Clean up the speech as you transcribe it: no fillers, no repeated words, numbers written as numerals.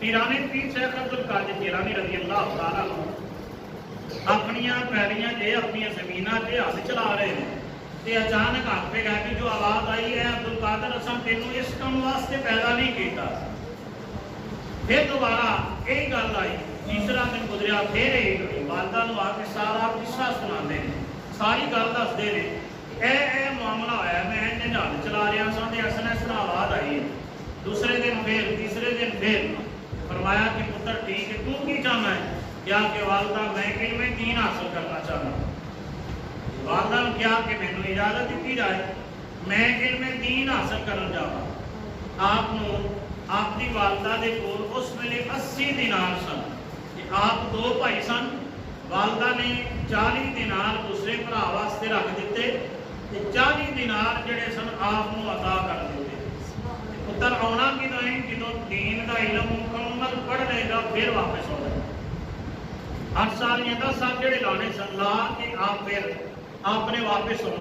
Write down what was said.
पीराने पीर शेख अब्दुल कादिर जिलानी रज़ी अल्लाह तआला अपनियां पैड़ियां जे अपनी ज़मीनां ते हथ चला रहे हैं ते अचानक हथ पे गया कि जो आवाज़ आई है अब्दुल कादिर असां तेनू इस काम वास्ते पैदा नहीं किया। फिर दोबारा यही गल आई, तीसरा दिन गुजरिया, फिर यही गई वालदा नूं आके सारा किस्सा सुनाते हैं, सारी गल दसते हैं ए मामला होया, मैं इंज हथ चला रहा सा ते इस तरह आवाज़ आई है। दूसरे दिन फिर, तीसरे दिन फिर फरमाया कि पुत्र ठीक है, तू की चाहना है? क्या कि वालदा मैं इल्मे दीन हासिल करना चाहता। वालदा ने क्या कि मैनू इजाजत दी जाए, मैं इल्मे दीन हासिल करना चाहता। आपनू आपकी वालदा दे कोल उस वेले 80 दिनार सन। आप दो भाई सन, वालदा ने 40 दिनार दूसरे भरा वास्ते रख दिते ते 40 दिनार जिहड़े सन आप नूं अता कर दिते। पुत्र आना कि नहीं, जो दीन का इलम मुकम्मल पढ़ लेगा फिर वापस आना। 8 साल या 10 साल जिहड़े लाने सन ला के आप फिर आपने वापस आना।